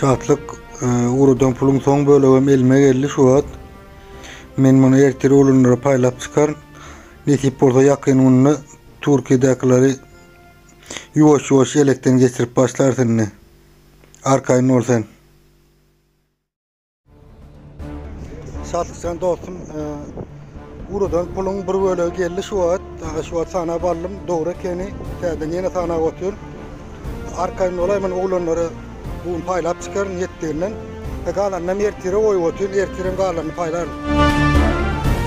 Şatlyk urudan pulun soň bölegim elime geldi şu wagt. Men muny erteri ulunlara paýlap çykar. Netip bolsa ýakynymyny Türkiýedekileri ýuwaş elekden geçirip başlarsyň. Arkaýyn bolsan. Şatlyksan dostum, urudan pulun bir bölegi geldi şu wagt. Şu wagt sana ballym dogry ekeni, täzeden ýene sana gotur. Arkaýyn olaýman ulunlara bu paýlap çykar niýetlerden. Galanna erteri oýup otur, erteren galanny paýlar.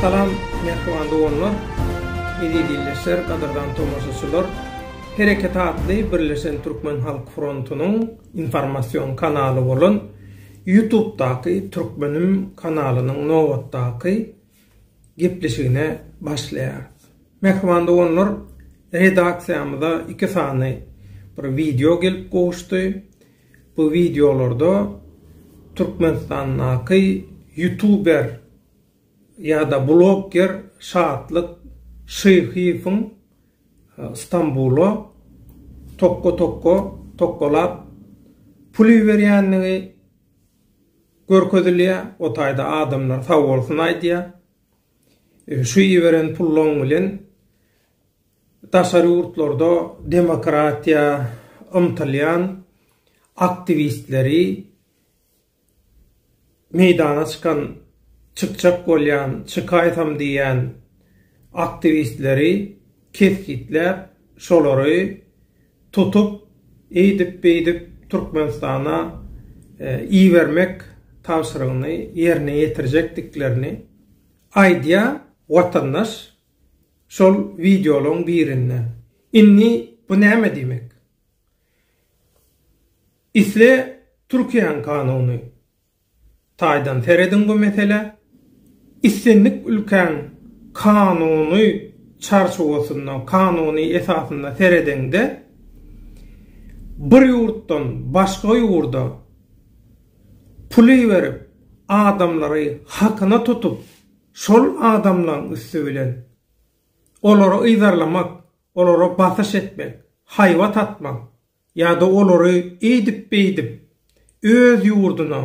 Salam, merhaban doganlar. Edi dilleşer, kadırdan tomoşaçylar. Hereket atly Birleşen Türkmen Halk Frontunyň informasyon kanaly bolan YouTube'daky Türkmenim kanalynyň nowatdaky gepleşigine başlaýar. Merhaban doganlar, redaksiýamyzda 2 sany bir video gelip goşdy. Bu videolarda Türkmenistan'daki YouTuber ya da blogger Şatlyk Şyhypyň İstanbul'a tokkolap puli berýänligi görkezilýär. O taýda adamlar sag bolsun aýdýar. Şu ýeren pullaň bilen daşary ýurtlarda demokratiýa ymtylýan aktivistleri meydana çıkan çıkçak bolýan, çıkaýtam diýen aktivistleri kesgitler şolary tutup eýdip Türkmenistana iýermek tawşyrygyny ýerine ýetirjekdiklerini aýdýa watandaş şol videolaryň birinde. Inni bu näme diýmek? İsle Türkiýe kanuny taýdan teredin bu mesele. İstenlik ülken kanuny çarşuwasynda, kanuny esasynda teredinde bir ýurtdan başga ýurda puly berip adamlary hakyna tutup şol adamlaryň üstü bilen olary ýyzarlamak, olary basyş etmek, haýwat atmak ýa-da olary eýdip öz ýurduna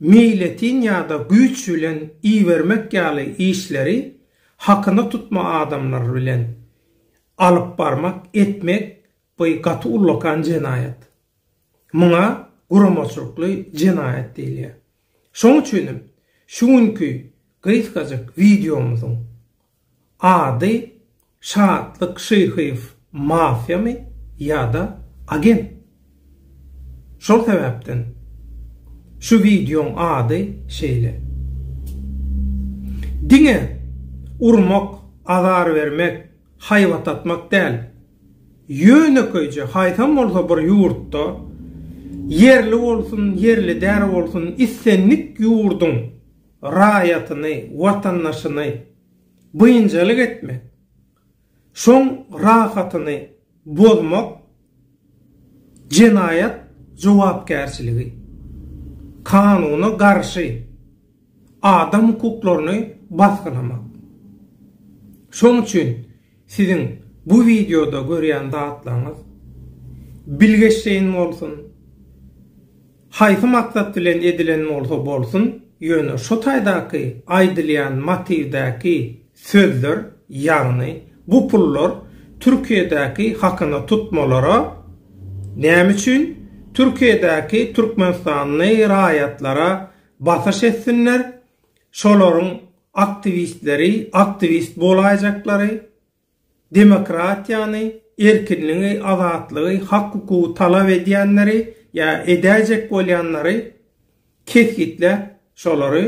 milletin ýa-da güýç bilen iýermek ýaly işleri hakyna tutma adamlar bilen alyp barmak, etmek bu gaty ullakan jenaýat. Muňa guramaçlykly jenaýat diýilýär. Şoň üçin şuňky gyýyskaçyk videomyzyň ady Şatlyk Şyhyp mafiýamy ýa-da agent. Şol sebäpden şu videoň ady şeýle. Diňe urmak, azar vermek, haýwat atmak däl. Ýöneköýje haýtam bolsa bir ýurtda yerli bolsun, yerli däre bolsun, istenlik ýurdun raýatyny, watandaşyny bynjalyk etmek, şoň rahatyny bozmak jenaýat jogapkärçiligi. Kanuny garşy adam hukuklaryny basgylamak. Şoň üçin siziň bu videoda görýän zatlaryňyz bilgeçleýin bolsun, haýsy maksat bilen edilen bolsa bolsun, ýöne şo taýdaky aýdylýan motivdäki sözler, ýagny bu pullar Türkiýedäki hakyna tutmalara näme üçin Türkiýedäki Türkmenistanyň raýatlara basyş etsinler, şolaryň aktivist bolajaklary, demokratiýany, erkinliği, azatlygy, hak hukuky talap edýänleri ýa edäjek bolýanlary kesgitler şolary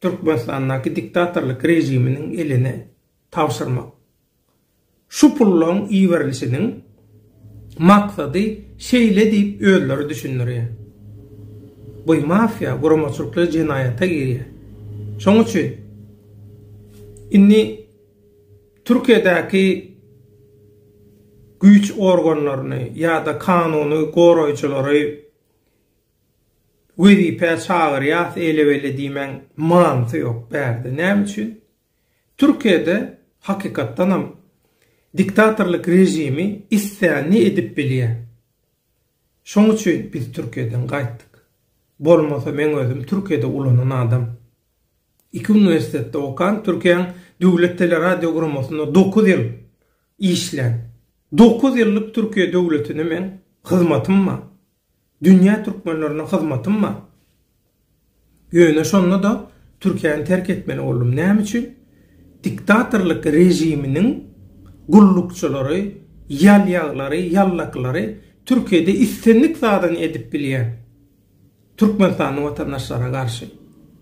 Türkmenistanyň diktatorlyk rejiminiň eline tawşyrmak. Şu pullaň iýerilişiniň maksady şeýle diýip özleri düşünýär. Bu mafiýa guramaçlykly jenaýata girýär. Şoň üçin inni Türkiýedäki güýç organlaryny ýa-da kanuny goraýjylary wezipe çagyrýar elebele diýmen manty ýok berdi. Näme üçin? Türkiýede hakykatdan ham diktatorlyk rejimi issäni edip bilýär. Şoň üçin biz Türkiýeden gaýtdyk. Bolmasa men özüm Türkiýede ulanan adam. 2 üniversitede okan, Türkiýeň döwlet teleradiogramasynda 9 ýyl işlen. 9 ýyllyk Türkiýe döwletine men hyzmatymma, dünýä türkmenlerine hyzmatymma. Ýöne şonda da Türkiýäni terk etmeli boldum. Näme üçin? Diktatorlyk rejiminiň gullukçylary, ýalýaglary, ýallaklary Türkiýede istenlik zadan edip bilýär. Türkmenistanyň watandaşlara garşy.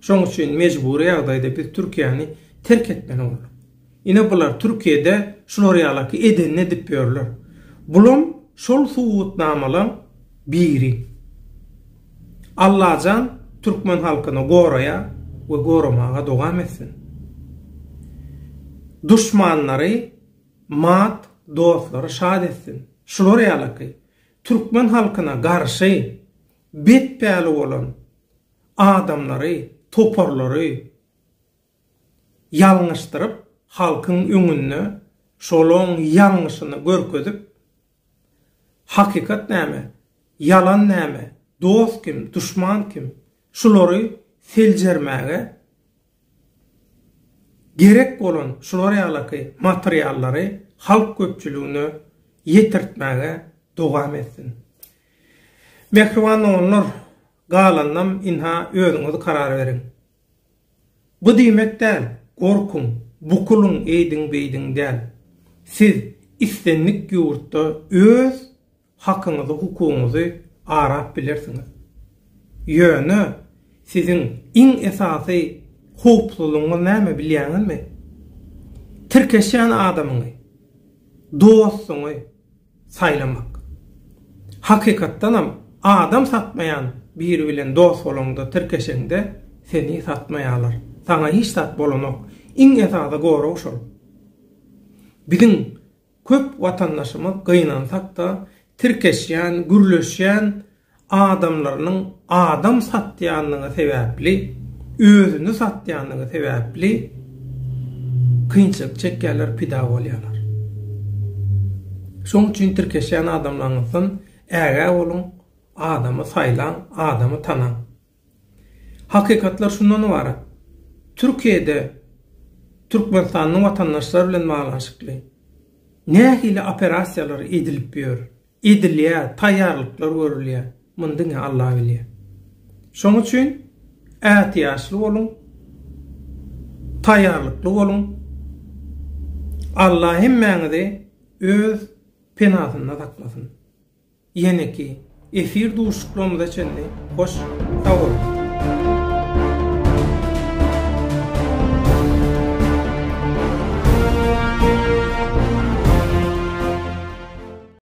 Şoň üçin mejburi ýagdaýda biz Türkiýany terk etmeli bolduk. Ine bular Türkiýede şolary ýalaky eden edip ýörler. Bulum şol suwutnamalar biri. Allahjan Türkmen halkyny goraýa we goramaga dogam etsin. Düşmanlary mat, dostlary şad etsin. Şolary ýalaky Türkmen halkyna garşy betpäli bolan adamlary, toparlary ýalňyşdyryp halkyň öňünde şolaň ýalňyşyny görkezip hakikat näme, yalan näme, dost kim, düşman kim, şolary seljermäge gerek bolan şolary ýalaky materiallary halk köpçüligine ýetirtmäge dogam etsin. Mehriban onlar galanam inha özüňiz karar beriň. Bu diýmek däl, gorkun, bukulun eýdiň beýdiň däl. Siz istenlik ýurtda öz hakyňyzy, hukugyňyzy arap bilersiňiz. Ýöne siziň iň esasy howpsuzlygyňyz näme bilýäňizmi? Tirkeşýän adamyňy, dostuňy saýlamak. Hakykatdanam adam satmayan biri bilen dost bolanda tirkeşeňde seni satmaýarlar. Sana hiç sat bolanok iň esasy gora oşol. Biziň köp watandaşymyz gynansak da tirkeşýän, gürleşýän adamlarynyň adam satýanlygy sebäpli, özüni satýanlygy sebäpli kynçylyk çekýärler, pida bolýarlar. Şoň üçin tirkeşýän adamlaryňyň äge bolun, adamy saýlan, adamy tanan. Hakykatlar şundan ibaret. Türkiýede Türkmenistanyň watandaşlary bilen malaşykly nähili operasiýalar edilip ýör. Edilýär, taýýarlyklar görülýär. Mundyň Allah bilýär. Şoň üçin ähtiýaçly bolun, taýýarlykly bolun. Allah hemmeňizi öz penasynda saklasyn. Ýene-ki efir duşuklymyza çenli hoş sag bolun.